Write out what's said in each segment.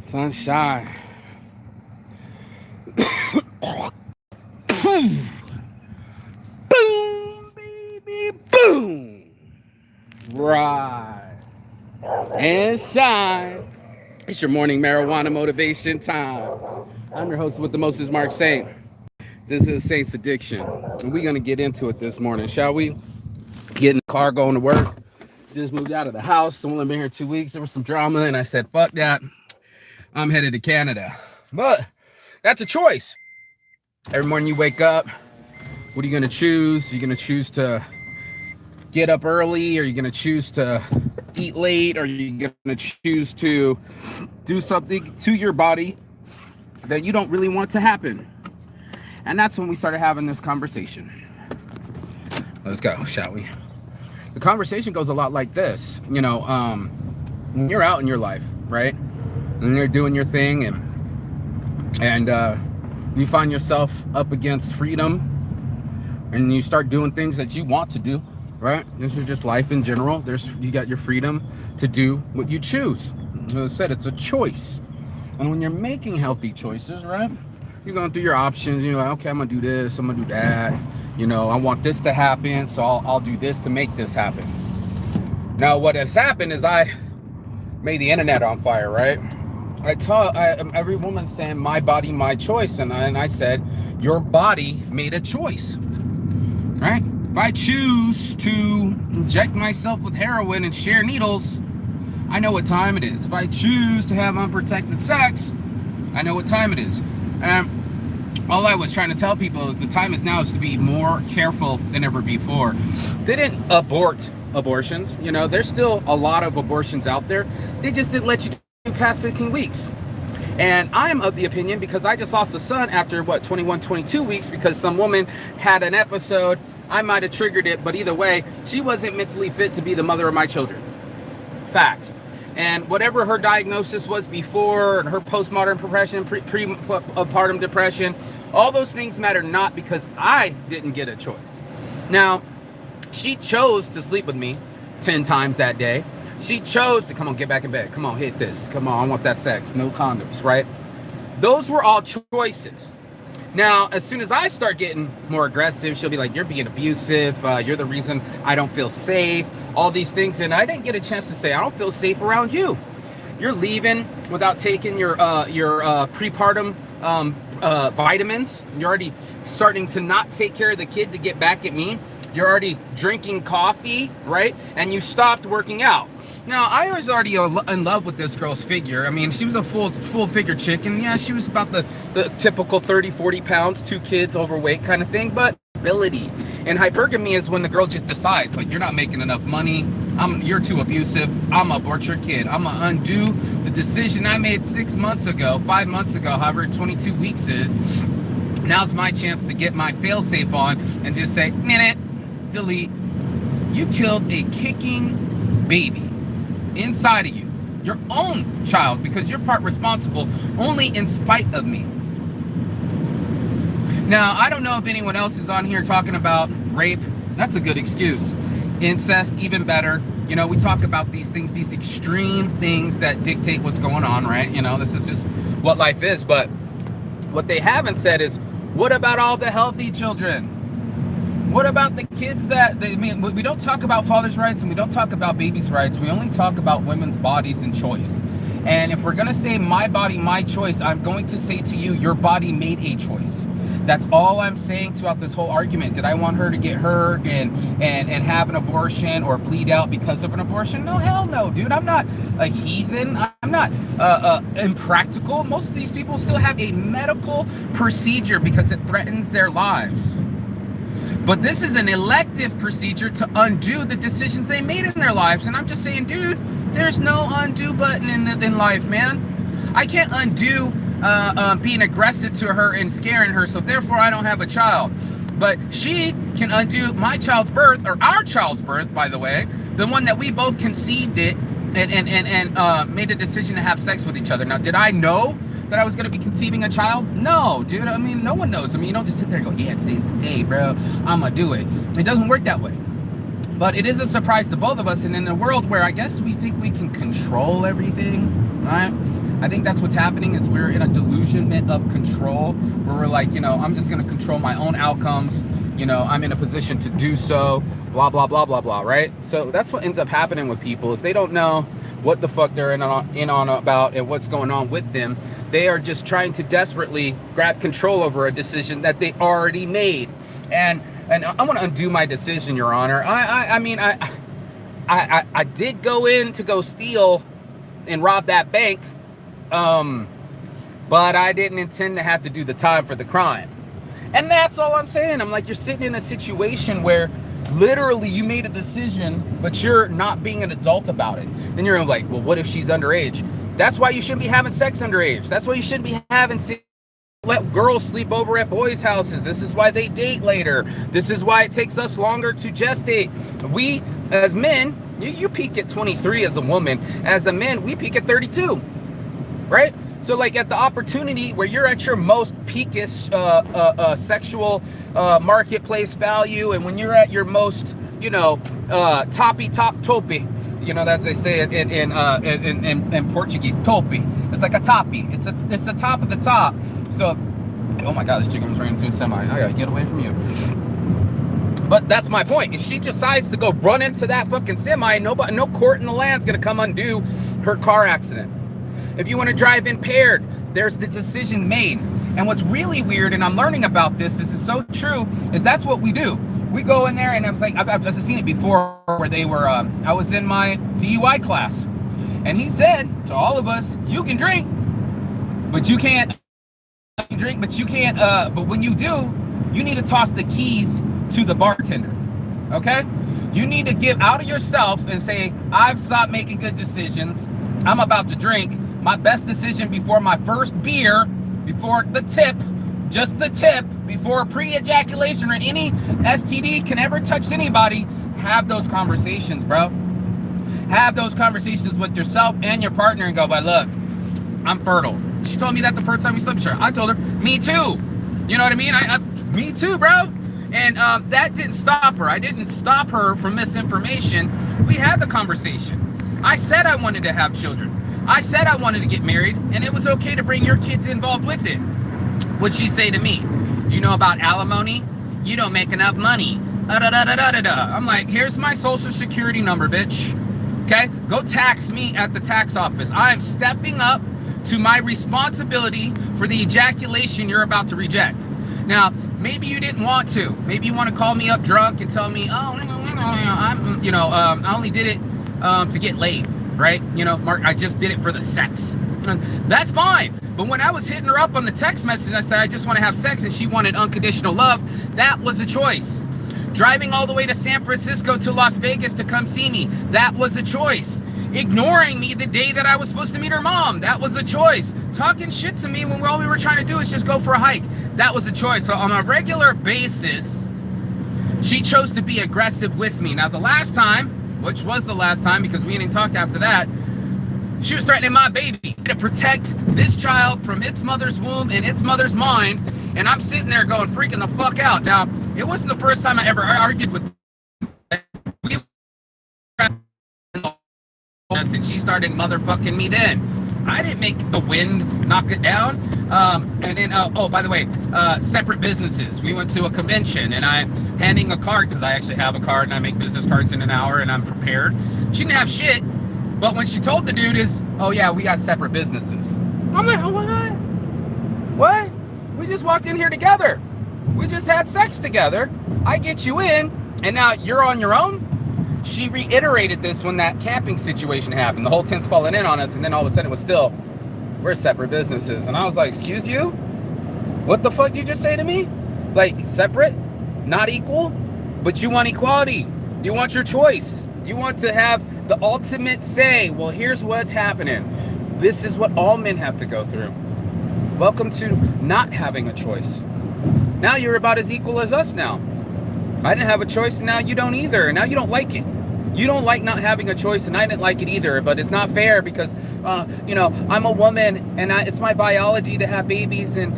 Sunshine. Boom, boom, baby, boom. Rise and shine. It's your morning marijuana motivation time. I'm your host with the most is Mark Saint. This is Saint's Addiction. And we're going to get into it this morning, shall we? Get in the car, going to work. Just moved out of the house. Only been here 2 weeks. There was some drama, and I said, fuck that. I'm headed to Canada. But that's a choice. Every morning you wake up, what are you going to choose? You're going to choose to get up early? Or you're going to choose to eat late? Or you're going to choose to do something to your body that you don't really want to happen? And that's when we started having this conversation. Let's go, shall we? The conversation goes a lot like this. When you're out in your life, right? And you're doing your thing and you find yourself up against freedom and you start doing things that you want to do, right? This is just life in general. You got your freedom to do what you choose. As I said, it's a choice. And when you're making healthy choices, right? You're going through your options. You're like, okay, I'm going to do this. I'm going to do that. I want this to happen, so I'll do this to make this happen. Now, what has happened is I made the internet on fire, right? Every woman saying, my body, my choice. And I said, your body made a choice, right? If I choose to inject myself with heroin and share needles, I know what time it is. If I choose to have unprotected sex, I know what time it is. And all I was trying to tell people is the time is now is to be more careful than ever before. They didn't abort abortions. There's still a lot of abortions out there. They just didn't let you do past 15 weeks. And I am of the opinion, because I just lost a son after 21, 22 weeks because some woman had an episode. I might have triggered it, but either way, she wasn't mentally fit to be the mother of my children. Facts. And whatever her diagnosis was before, her postpartum depression, prepartum depression, all those things matter not because I didn't get a choice. Now, she chose to sleep with me 10 times that day. She chose to, come on, get back in bed. Come on, hit this. Come on, I want that sex. No condoms, right? Those were all choices. Now, as soon as I start getting more aggressive, she'll be like, you're being abusive. You're the reason I don't feel safe. All these things. And I didn't get a chance to say, I don't feel safe around you. You're leaving without taking your prepartum vitamins. You're already starting to not take care of the kid to get back at me. You're already drinking coffee, right? And you stopped working out. Now, I was already in love with this girl's figure. I mean, she was a full figure chick. And yeah, she was about the typical 30, 40 pounds, 2 kids, overweight kind of thing. But ability. And hypergamy is when the girl just decides, like, you're not making enough money. You're too abusive. I'm gonna abort your kid. I'm gonna undo the decision I made 6 months ago, 5 months ago, however 22 weeks is. Now's my chance to get my fail-safe on and just say, delete. You killed a kicking baby inside of you, your own child, because you're part responsible only in spite of me. Now, I don't know if anyone else is on here talking about rape. That's a good excuse. Incest, even better. We talk about these things, these extreme things that dictate what's going on, right? This is just what life is. But what they haven't said is, what about all the healthy children? What about the kids we don't talk about fathers' rights and we don't talk about babies' rights. We only talk about women's bodies and choice. And if we're going to say my body, my choice, I'm going to say to you, your body made a choice. That's all I'm saying throughout this whole argument. Did I want her to get hurt and have an abortion or bleed out because of an abortion? No, hell no, dude. I'm not a heathen. I'm not impractical. Most of these people still have a medical procedure because it threatens their lives. But this is an elective procedure to undo the decisions they made in their lives. And I'm just saying, dude, there's no undo button in life, man. I can't undo being aggressive to her and scaring her, so therefore I don't have a child. But she can undo my child's birth, or our child's birth, by the way, the one that we both conceived it and made a decision to have sex with each other. Now, did I know that I was going to be conceiving a child? No, dude. I mean, no one knows. I mean, you don't just sit there and go, yeah, today's the day, bro. I'm going to do it. It doesn't work that way. But it is a surprise to both of us. And in a world where I guess we think we can control everything, right? I think that's what's happening is we're in a delusion of control where we're like, I'm just going to control my own outcomes. I'm in a position to do so, blah, blah, blah, blah, blah, right? So that's what ends up happening with people is they don't know what the fuck they're in on about and what's going on with them. They are just trying to desperately grab control over a decision that they already made. And I want to undo my decision, Your Honor. I mean, I did go in to go steal and rob that bank, but I didn't intend to have to do the time for the crime. And that's all I'm saying. I'm like, you're sitting in a situation where literally you made a decision, but you're not being an adult about it. Then you're like, well, what if she's underage? That's why you shouldn't be having sex underage. That's why you shouldn't be having sex. Let girls sleep over at boys' houses. This is why they date later. This is why it takes us longer to gestate. We, as men, you peak at 23 as a woman. As a man, we peak at 32, right? So like at the opportunity where you're at your most peakish sexual marketplace value, and when you're at your most, toppy, that's they say it in Portuguese, topi. It's like a toppy. It's the top of the top. So, oh my God, this chicken was running into a semi. I gotta get away from you. But that's my point. If she decides to go run into that fucking semi, no court in the land's gonna come undo her car accident. If you want to drive impaired, there's the decision made. And what's really weird, and I'm learning about this, is so true, is that's what we do. We go in there, and I'm like, I've seen it before where they were, I was in my DUI class, and he said to all of us, you can drink, but you can't drink, but you can't, but when you do, you need to toss the keys to the bartender, okay? You need to get out of yourself and say, I've stopped making good decisions. I'm about to drink. My best decision before my first beer, before the tip, just the tip, before pre-ejaculation or any STD can ever touch anybody, have those conversations, bro. Have those conversations with yourself and your partner and go, but look, I'm fertile. She told me that the first time we slept with her. I told her, me too. You know what I mean? Me too, bro. And that didn't stop her. I didn't stop her from misinformation. We had the conversation. I said I wanted to have children. I said I wanted to get married, and it was okay to bring your kids involved with it. What'd she say to me? Do you know about alimony? You don't make enough money. I'm like, here's my social security number, bitch. Okay? Go tax me at the tax office. I am stepping up to my responsibility for the ejaculation you're about to reject. Now, maybe you didn't want to. Maybe you want to call me up drunk and tell me, I only did it to get laid. Right? Mark, I just did it for the sex. And that's fine. But when I was hitting her up on the text message, I said, I just want to have sex, and she wanted unconditional love. That was a choice. Driving all the way to San Francisco to Las Vegas to come see me. That was a choice. Ignoring me the day that I was supposed to meet her mom. That was a choice. Talking shit to me when all we were trying to do is just go for a hike. That was a choice. So on a regular basis, she chose to be aggressive with me. Now, the last time, which was the last time because we didn't talk after that, she was threatening my baby to protect this child from its mother's womb and its mother's mind, and I'm sitting there going freaking the fuck out. Now, it wasn't the first time I ever argued with her, and she started motherfucking me then. I didn't make the wind knock it down. And then, by the way, separate businesses. We went to a convention, and I'm handing a card because I actually have a card, and I make business cards in an hour, and I'm prepared. She didn't have shit, but when she told the dude is, oh yeah, we got separate businesses. I'm like, oh, what? What? We just walked in here together. We just had sex together. I get you in, and now you're on your own? She reiterated this when that camping situation happened. The whole tent's falling in on us, and then all of a sudden it was still, we're separate businesses. And I was like, excuse you? What the fuck you just say to me? Like, separate? Not equal? But you want equality. You want your choice. You want to have the ultimate say. Well, here's what's happening. This is what all men have to go through. Welcome to not having a choice. Now you're about as equal as us now. I didn't have a choice, and now you don't either. And now you don't like it. You don't like not having a choice, and I didn't like it either, but it's not fair because, I'm a woman, and it's my biology to have babies, and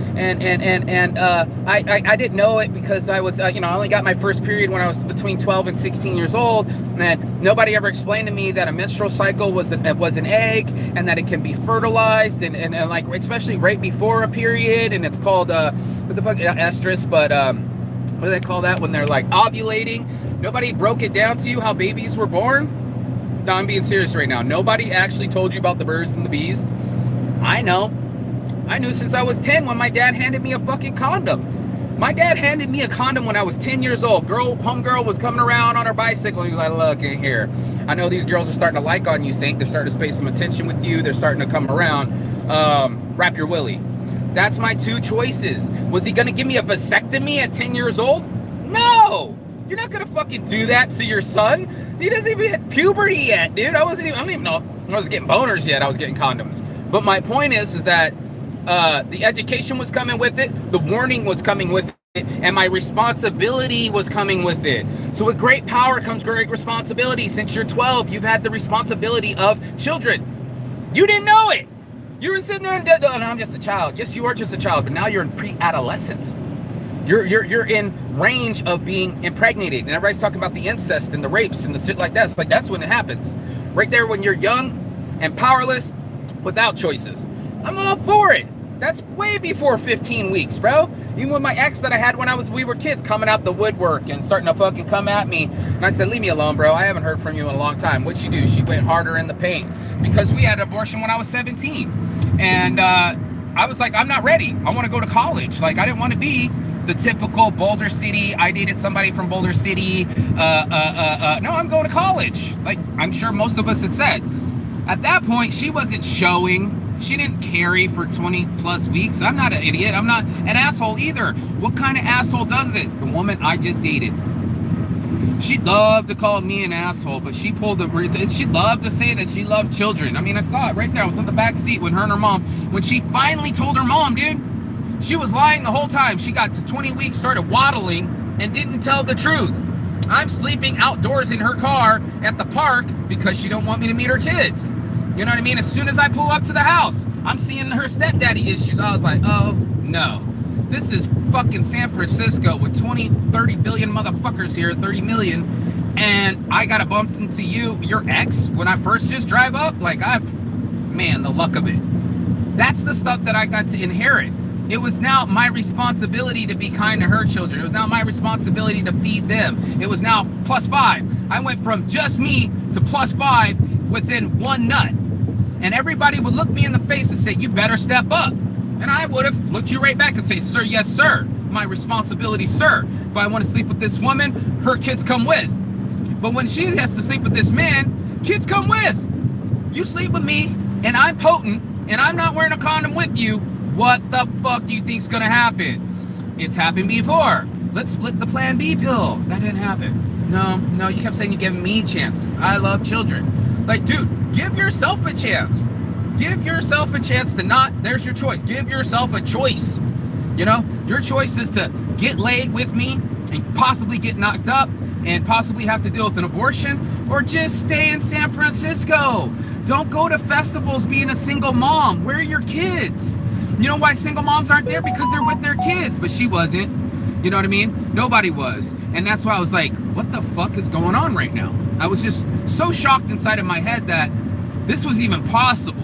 I didn't know it because I was, I only got my first period when I was between 12 and 16 years old, and nobody ever explained to me that a menstrual cycle was an egg, and that it can be fertilized, and like, especially right before a period, and it's called, what the fuck, estrus, but, what do they call that when they're like ovulating? Nobody broke it down to you how babies were born. No, I'm being serious right now. Nobody actually told you about the birds and the bees. I know. I knew since I was 10 when my dad handed me a fucking condom. My dad handed me a condom when I was 10 years old. Homegirl was coming around on her bicycle. He was like, look in here. I know these girls are starting to like on you, Saint. They're starting to pay some attention with you. They're starting to come around. Wrap your willy. That's my two choices. Was he going to give me a vasectomy at 10 years old? No! You're not going to fucking do that to your son. He doesn't even hit puberty yet, dude. I don't even know. I was getting boners yet. I was getting condoms. But my point is that the education was coming with it. The warning was coming with it. And my responsibility was coming with it. So with great power comes great responsibility. Since you're 12, you've had the responsibility of children. You didn't know it. You were sitting there and no, I'm just a child. Yes, you are just a child, but now you're in pre-adolescence. You're in range of being impregnated, and everybody's talking about the incest and the rapes and the shit like that. It's like that's when it happens, right there when you're young and powerless, without choices. I'm all for it. That's way before 15 weeks, bro. Even with my ex that I had when we were kids, coming out the woodwork and starting to fucking come at me, and I said, leave me alone, bro. I haven't heard from you in a long time. What'd she do? She went harder in the paint because we had an abortion when I was 17. And I was like, I'm not ready. I want to go to college. Like, I didn't want to be the typical Boulder City. I dated somebody from Boulder City. No, I'm going to college. Like, I'm sure most of us had said. At that point, she wasn't showing. She didn't carry for 20 plus weeks. I'm not an idiot. I'm not an asshole either. What kind of asshole does it? The woman I just dated. She loved to call me an asshole, but she loved to say that she loved children. I mean, I saw it right there. I was in the back seat when her and her mom, when she finally told her mom, dude, she was lying the whole time. She got to 20 weeks, started waddling, and didn't tell the truth. I'm sleeping outdoors in her car at the park because she don't want me to meet her kids. You know what I mean? As soon as I pull up to the house, I'm seeing her stepdaddy issues. I was like, oh, no. This is fucking San Francisco with 20, 30 billion motherfuckers here, 30 million. And I got to bump into your ex, when I first just drive up. Like, man, the luck of it. That's the stuff that I got to inherit. It was now my responsibility to be kind to her children. It was now my responsibility to feed them. It was now +5. I went from just me to +5 within one nut. And everybody would look me in the face and say, you better step up. And I would have looked you right back and say, sir, yes, sir. My responsibility, sir. If I want to sleep with this woman, her kids come with. But when she has to sleep with this man, kids come with. You sleep with me, and I'm potent, and I'm not wearing a condom with you, what the fuck do you think's gonna happen? It's happened before. Let's split the Plan B pill. That didn't happen. No, you kept saying you're giving me chances. I love children. Like, dude, give yourself a chance. Give yourself a chance to not, there's your choice. Give yourself a choice. You know, your choice is to get laid with me and possibly get knocked up and possibly have to deal with an abortion, or just stay in San Francisco. Don't go to festivals being a single mom. Where are your kids? You know why single moms aren't there? Because they're with their kids, but she wasn't. You know what I mean? Nobody was. And that's why I was like, what the fuck is going on right now? I was just so shocked inside of my head that this was even possible.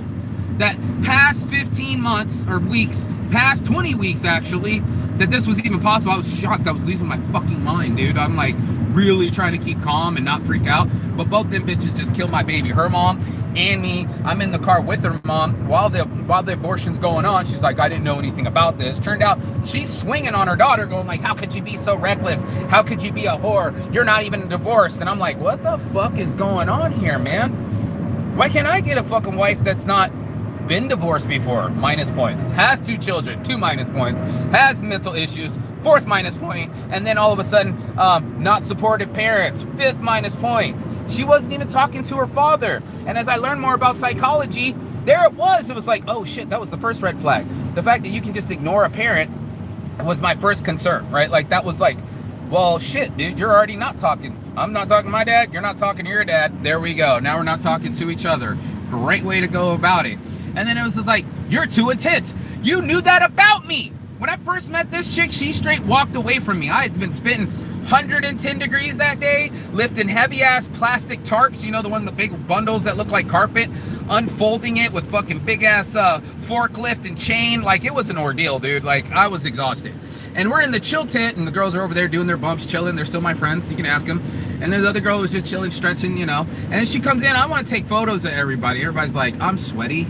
That past 15 months or weeks, past 20 weeks actually, that this was even possible. I was shocked. I was losing my fucking mind, dude. I'm like really trying to keep calm and not freak out. But both them bitches just killed my baby. Her mom and me. I'm in the car with her mom while the abortion's going on. She's like, I didn't know anything about this. Turned out she's swinging on her daughter, going like, how could you be so reckless? How could you be a whore? You're not even divorced. And I'm like, what the fuck is going on here, man? Why can't I get a fucking wife that's not been divorced before? Minus points. Has 2 children, 2 minus points. Has mental issues, 4th minus point. And then all of a sudden, not supportive parents, 5th minus point. She wasn't even talking to her father. And as I learned more about psychology, there it was. It was like, oh shit, that was the first red flag. The fact that you can just ignore a parent was my first concern, right? Like that was like, well, shit, dude, you're already not talking. I'm not talking to my dad. You're not talking to your dad. There we go. Now we're not talking to each other. Great way to go about it. And then it was just like, you're too intense. You knew that about me. When I first met this chick, she straight walked away from me. I had been spitting 110 degrees that day, lifting heavy ass plastic tarps, you know, the big bundles that look like carpet, unfolding it with fucking big ass forklift and chain. Like, it was an ordeal, dude. Like, I was exhausted. And we're in the chill tent, and the girls are over there doing their bumps, chilling. They're still my friends. You can ask them. And there's the other girl who's just chilling, stretching, you know. And then she comes in. I want to take photos of everybody. Everybody's like, I'm sweaty.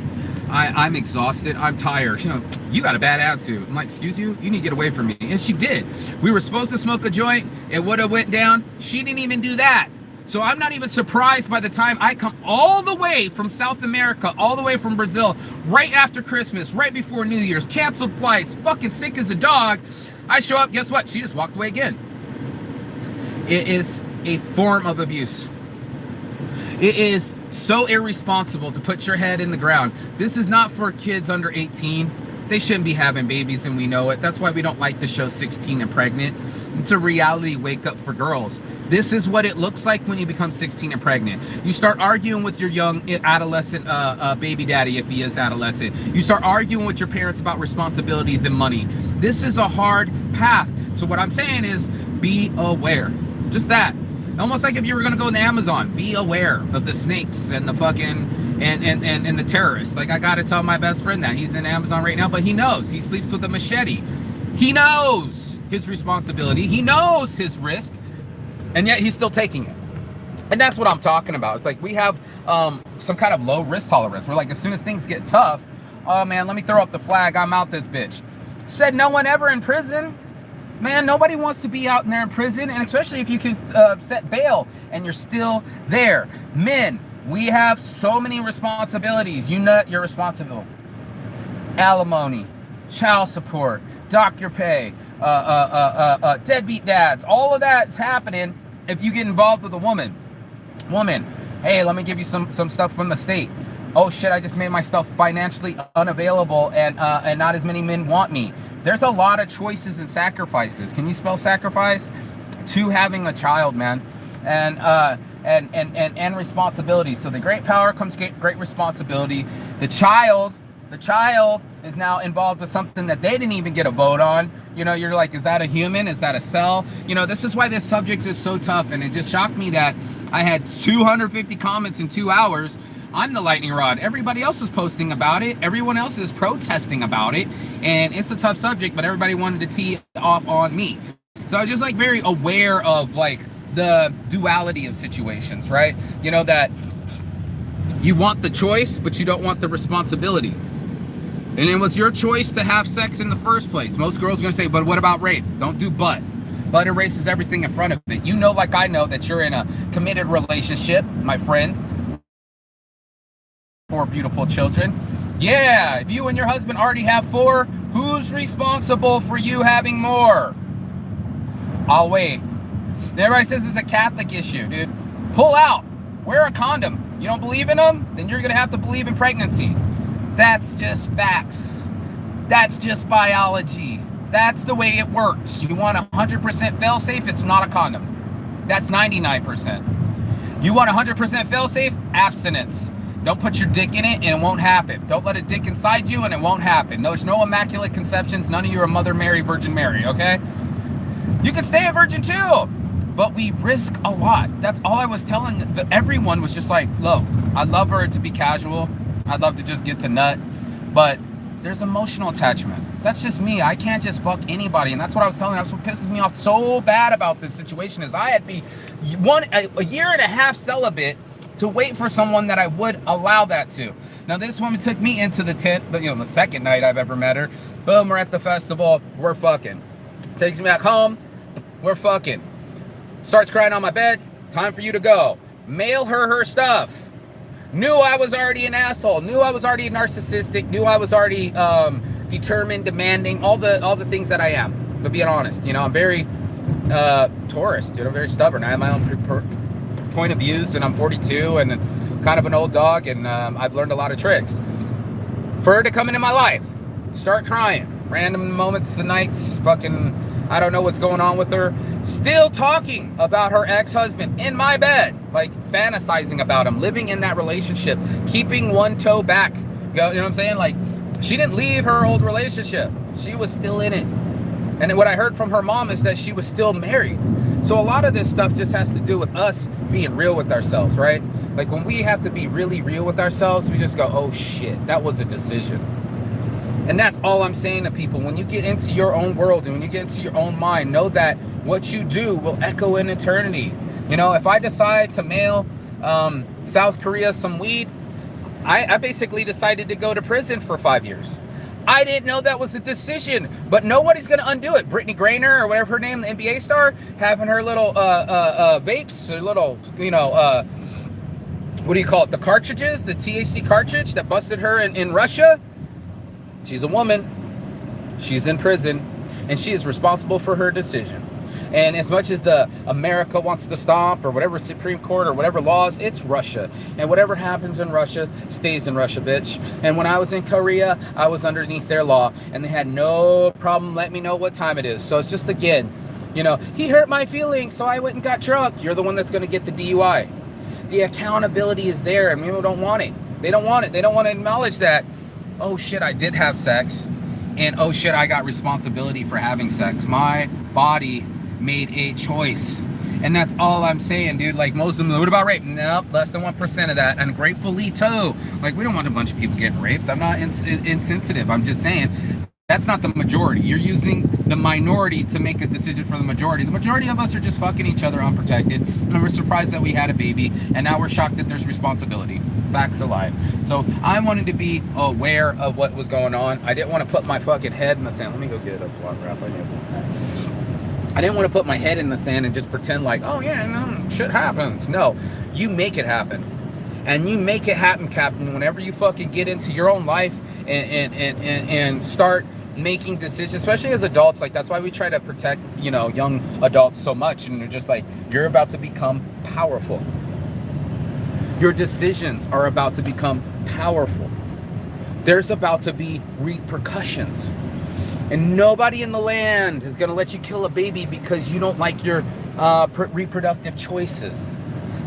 I'm exhausted. I'm tired. You know, you got a bad attitude. I'm like, excuse you? You need to get away from me. And she did. We were supposed to smoke a joint. It would have went down. She didn't even do that. So I'm not even surprised by the time I come all the way from South America, all the way from Brazil, right after Christmas, right before New Year's, canceled flights, fucking sick as a dog. I show up, guess what? She just walked away again. It is a form of abuse. It is so irresponsible to put your head in the ground. This is not for kids under 18. They shouldn't be having babies, and we know it. That's why we don't like the show 16 and Pregnant. It's a reality wake up for girls. This is what it looks like when you become 16 and pregnant. You start arguing with your young adolescent baby daddy, if he is adolescent. You start arguing with your parents about responsibilities and money. This is a hard path. So what I'm saying is, be aware. Just that. Almost like if you were going to go in the Amazon, be aware of the snakes and the fucking and the terrorists. Like, I got to tell my best friend that. He's in Amazon right now, but he knows. He sleeps with a machete. He knows his responsibility. He knows his risk, and yet he's still taking it. And that's what I'm talking about. It's like we have some kind of low risk tolerance. We're like, as soon as things get tough, oh man, let me throw up the flag. I'm out this bitch. Said no one ever in prison. Man, nobody wants to be out in there in prison, and especially if you can set bail and you're still there. Men, we have so many responsibilities. You know you're responsible. Alimony, child support, doctor pay, deadbeat dads. All of that's happening if you get involved with a woman. Woman, hey, let me give you some stuff from the state. Oh shit, I just made myself financially unavailable, and not as many men want me. There's a lot of choices and sacrifices. Can you spell sacrifice? To having a child, man. And responsibility. So the great power comes great responsibility. The child is now involved with something that they didn't even get a vote on. You know, you're like, is that a human? Is that a cell? You know, this is why this subject is so tough. And it just shocked me that I had 250 comments in 2 hours. I'm the lightning rod. Everybody else is posting about it. Everyone else is protesting about it. And it's a tough subject, but everybody wanted to tee off on me. So I was just like very aware of like the duality of situations, right? You know, that you want the choice, but you don't want the responsibility. And it was your choice to have sex in the first place. Most girls are going to say, but what about rape? Don't do butt. Butt erases everything in front of it. You know, like I know, that you're in a committed relationship, my friend. 4 beautiful children. Yeah, if you and your husband already have 4, who's responsible for you having more? I'll wait. Everybody says it's a Catholic issue, dude. Pull out. Wear a condom. You don't believe in them? Then you're going to have to believe in pregnancy. That's just facts. That's just biology. That's the way it works. You want 100% fail-safe, it's not a condom. That's 99%. You want 100% fail-safe? Abstinence. Don't put your dick in it and it won't happen. Don't let a dick inside you and it won't happen. There's no immaculate conceptions. None of you are Mother Mary, Virgin Mary, okay? You can stay a virgin too, but we risk a lot. That's all I was telling everyone. Was just like, look, I'd love for it to be casual. I'd love to just get to nut, but there's emotional attachment. That's just me. I can't just fuck anybody. And that's what I was telling you. That's what pisses me off so bad about this situation is I had to be a year and a half celibate to wait for someone that I would allow that to. Now, this woman took me into the tent, but you know, the second night I've ever met her. Boom, we're at the festival. We're fucking. Takes me back home. We're fucking. Starts crying on my bed. Time for you to go. Mail her stuff. Knew I was already an asshole. Knew I was already narcissistic. Knew I was already determined, demanding, all the things that I am. But being honest, you know, I'm very Taurus, dude. I'm very stubborn. I have my own point of views, and I'm 42 and kind of an old dog, and I've learned a lot of tricks. For her to come into my life, start crying, random moments and nights, fucking I don't know what's going on with her. Still talking about her ex-husband in my bed, like fantasizing about him, living in that relationship, keeping one toe back. You know what I'm saying? Like, she didn't leave her old relationship. She was still in it. And what I heard from her mom is that she was still married. So a lot of this stuff just has to do with us being real with ourselves, right? Like, when we have to be really real with ourselves, we just go, oh shit, that was a decision. And that's all I'm saying to people. When you get into your own world and when you get into your own mind, know that what you do will echo in eternity. You know, if I decide to mail South Korea some weed, I basically decided to go to prison for 5 years. I didn't know that was a decision, but nobody's going to undo it. Brittany Griner, or whatever her name, the NBA star, having her little vapes, or little, you know, what do you call it? The cartridges, the THC cartridge that busted her in Russia. She's a woman. She's in prison, and she is responsible for her decision. And as much as the America wants to stop, or whatever Supreme Court or whatever laws, it's Russia. And whatever happens in Russia stays in Russia, bitch. And when I was in Korea, I was underneath their law, and they had no problem letting me know what time it is. So it's just, again, you know, he hurt my feelings, so I went and got drunk. You're the one that's going to get the DUI. The accountability is there, and people don't want it. They don't want it. They don't want to acknowledge that, oh shit, I did have sex, and oh shit, I got responsibility for having sex. My body made a choice. And that's all I'm saying, dude. Like, most of them, what about rape? Nope, less than 1% of that. And gratefully too. Like, we don't want a bunch of people getting raped. I'm not insensitive. I'm just saying that's not the majority. You're using the minority to make a decision for the majority. The majority of us are just fucking each other unprotected, and we're surprised that we had a baby, and now we're shocked that there's responsibility. Facts alive. So I wanted to be aware of what was going on. I didn't want to put my fucking head in the sand. Let me go get a blunt wrap. I didn't want to put my head in the sand and just pretend like, oh yeah, no, shit happens. No, you make it happen. And you make it happen, Captain, whenever you fucking get into your own life and start making decisions, especially as adults. Like, that's why we try to protect, you know, young adults so much. And they're just like, you're about to become powerful. Your decisions are about to become powerful. There's about to be repercussions. And nobody in the land is going to let you kill a baby because you don't like your reproductive choices.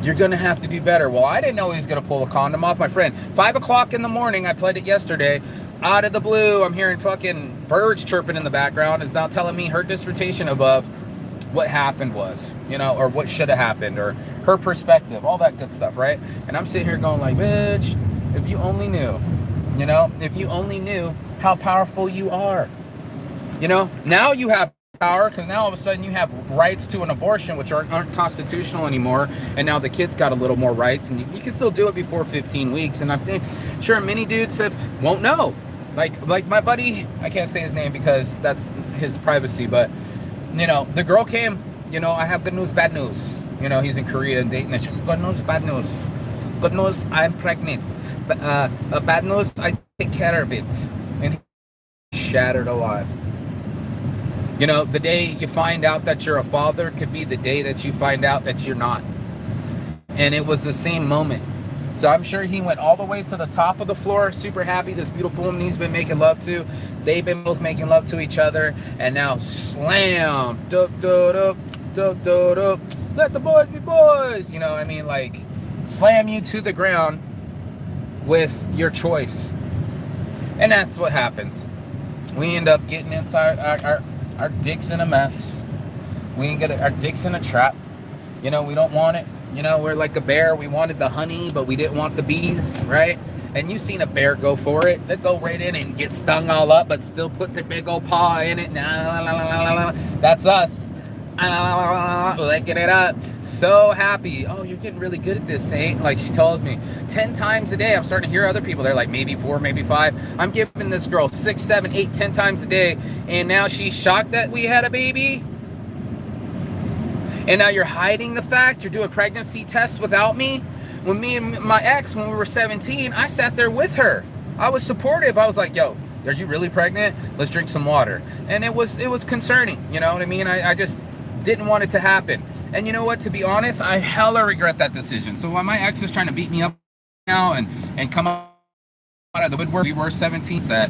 You're going to have to do better. Well, I didn't know he was going to pull a condom off. My friend, 5 o'clock in the morning, I played it yesterday. Out of the blue, I'm hearing fucking birds chirping in the background. It's now telling me her dissertation above what happened was, you know, or what should have happened, or her perspective, all that good stuff, right? And I'm sitting here going like, bitch, if you only knew, you know, if you only knew how powerful you are. You know, now you have power, because now all of a sudden you have rights to an abortion, which aren't constitutional anymore, and now the kid's got a little more rights, and you can still do it before 15 weeks. And I think, sure, many dudes won't know. Like my buddy, I can't say his name because that's his privacy, but, you know, the girl came, you know, I have good news, bad news. You know, he's in Korea and dating. Good news, bad news. Good news, I'm pregnant. But bad news, I take care of it. And he shattered alive. You know, the day you find out that you're a father could be the day that you find out that you're not. And it was the same moment. So I'm sure he went all the way to the top of the floor, super happy. This beautiful woman he's been making love to. They've been both making love to each other. And now slam. Dup, dup, dup, dup, dup. Let the boys be boys. You know what I mean? Like, slam you to the ground with your choice. And that's what happens. We end up getting inside our dick's in a mess. We ain't got our dick's in a trap. You know, we don't want it. You know, we're like a bear. We wanted the honey, but we didn't want the bees, right? And you've seen a bear go for it. They go right in and get stung all up, but still put their big old paw in it. That's us. Licking it up. So happy. Oh, you're getting really good at this, Saint. Like she told me 10 times a day. I'm starting to hear other people. They're like, maybe 4, maybe 5. I'm giving this girl 6, 7, 8, 10 times a day. And now she's shocked that we had a baby. And now you're hiding the fact. You're doing pregnancy tests without me. When me and my ex, when we were 17, I sat there with her. I was supportive. I was like, yo, are you really pregnant? Let's drink some water. And it was concerning. You know what I mean? I just didn't want it to happen. And you know what? To be honest, I hella regret that decision. So while my ex is trying to beat me up now and come up out of the woodwork. We were 17. That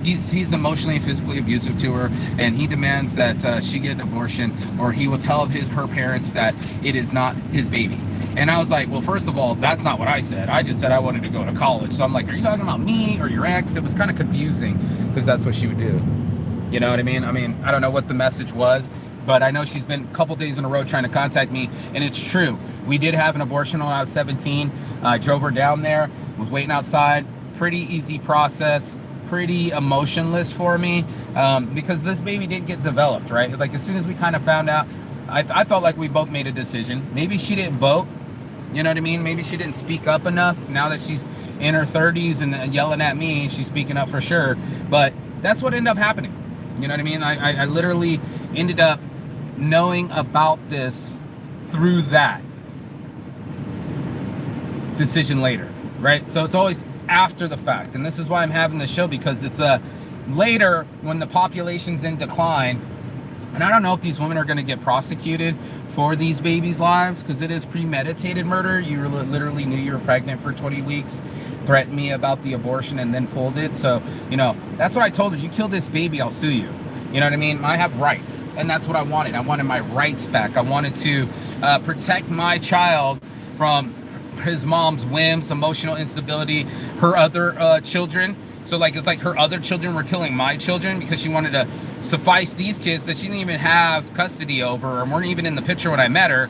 he's emotionally and physically abusive to her, and he demands that she get an abortion, or he will tell her parents that it is not his baby. And I was like, well, first of all, that's not what I said. I just said I wanted to go to college. So I'm like, are you talking about me or your ex? It was kind of confusing because that's what she would do. You know what I mean? I don't know what the message was, but I know she's been a couple days in a row trying to contact me, and it's true. We did have an abortion when I was 17. I drove her down there, was waiting outside. Pretty easy process, pretty emotionless for me, because this baby didn't get developed, right? Like, as soon as we kind of found out, I felt like we both made a decision. Maybe she didn't vote, you know what I mean? Maybe she didn't speak up enough. Now that she's in her 30s and yelling at me, she's speaking up for sure. But that's what ended up happening. You know what I mean? I literally ended up knowing about this through that decision later, right? So it's always after the fact, and this is why I'm having this show, because it's later when the population's in decline. And I don't know if these women are going to get prosecuted for these babies' lives, because it is premeditated murder. You literally knew you were pregnant for 20 weeks, threatened me about the abortion, and then pulled it. So, you know, that's what I told her. You kill this baby, I'll sue you. You know what I mean? I have rights, and that's what I wanted. I wanted my rights back. I wanted to protect my child from his mom's whims, emotional instability, her other children. So like, it's like her other children were killing my children because she wanted to suffice these kids that she didn't even have custody over, and weren't even in the picture when I met her.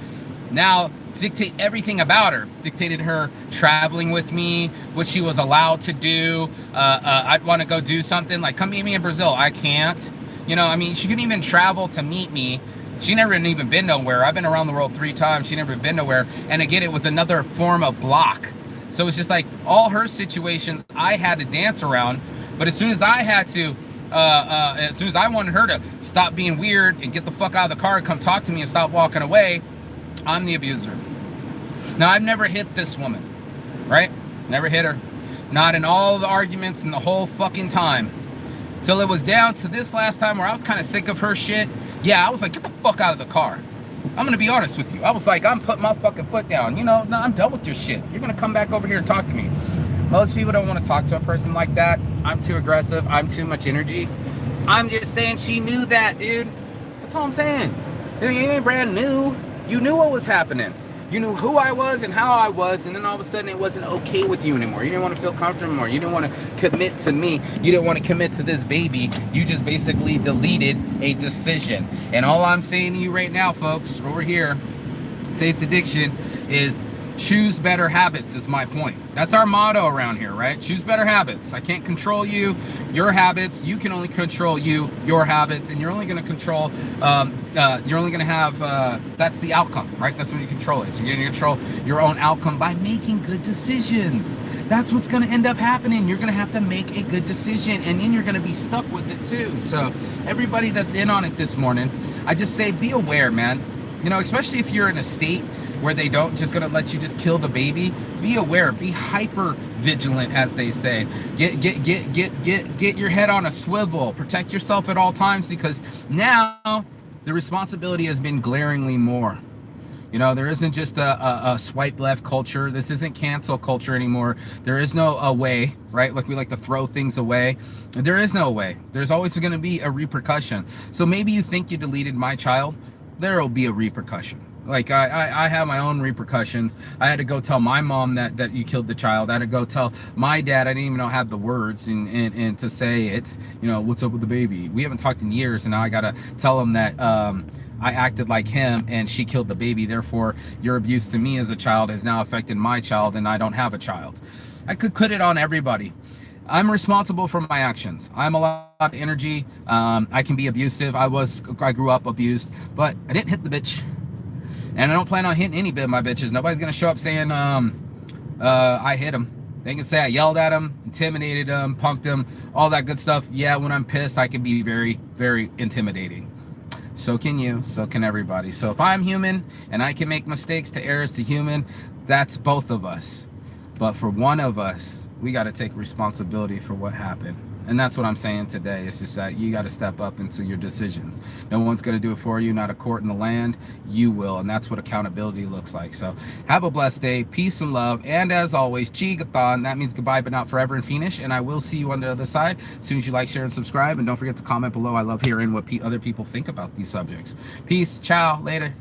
Now dictate everything about her. Dictated her traveling with me, what she was allowed to do. I'd want to go do something like, come meet me in Brazil. I can't. You know, I mean, she couldn't even travel to meet me. She never even been nowhere. I've been around the world 3 times. She never been nowhere. And again, it was another form of block. So it's just like all her situations I had to dance around. But as soon as I had to, as soon as I wanted her to stop being weird and get the fuck out of the car and come talk to me and stop walking away, I'm the abuser. Now, I've never hit this woman, right? Never hit her. Not in all the arguments and the whole fucking time. Till it was down to this last time where I was kind of sick of her shit. Yeah, I was like, get the fuck out of the car. I'm going to be honest with you. I was like, I'm putting my fucking foot down. You know, no, I'm done with your shit. You're going to come back over here and talk to me. Most people don't want to talk to a person like that. I'm too aggressive. I'm too much energy. I'm just saying she knew that, dude. That's all I'm saying. You ain't brand new. You knew what was happening. You knew who I was and how I was, and then all of a sudden it wasn't okay with you anymore. You didn't want to feel comfortable anymore. You didn't want to commit to me. You didn't want to commit to this baby. You just basically deleted a decision. And all I'm saying to you right now, folks, over here, say it's addiction, is choose better habits is my point. That's our motto around here, right? Choose better habits. I can't control you, your habits. You can only control you, your habits, and you're only going to control, you're only going to have, that's the outcome, right? That's when you control it. So you're going to control your own outcome by making good decisions. That's what's going to end up happening. You're going to have to make a good decision, and then you're going to be stuck with it too. So everybody that's in on it this morning, I just say be aware, man. You know, especially if you're in a state where they don't just gonna let you just kill the baby. Be aware, be hyper vigilant, as they say. Get your head on a swivel. Protect yourself at all times, because now the responsibility has been glaringly more. You know, there isn't just a swipe left culture. This isn't cancel culture anymore. There is no way, right? Like we like to throw things away. There is no way. There's always going to be a repercussion. So maybe you think you deleted my child. There will be a repercussion. Like I have my own repercussions. I had to go tell my mom that you killed the child. I had to go tell my dad. I didn't even know have the words and to say it's, you know, what's up with the baby. We haven't talked in years, and now I gotta tell him that I acted like him and she killed the baby. Therefore, your abuse to me as a child has now affected my child, and I don't have a child. I could put it on everybody. I'm responsible for my actions. I'm a lot of energy. I can be abusive. I grew up abused, but I didn't hit the bitch. And I don't plan on hitting any bit of my bitches. Nobody's going to show up saying I hit him. They can say I yelled at him, intimidated him, punked him, all that good stuff. Yeah, when I'm pissed, I can be very, very intimidating. So can you. So can everybody. So if I'm human and I can make mistakes to err as to human, that's both of us. But for one of us, we got to take responsibility for what happened. And that's what I'm saying today. It's just that you got to step up into your decisions. No one's going to do it for you, not a court in the land. You will. And that's what accountability looks like. So have a blessed day. Peace and love. And as always, Chigathon. That means goodbye, but not forever and Phoenix. And I will see you on the other side as soon as you like, share, and subscribe. And don't forget to comment below. I love hearing what other people think about these subjects. Peace. Ciao. Later.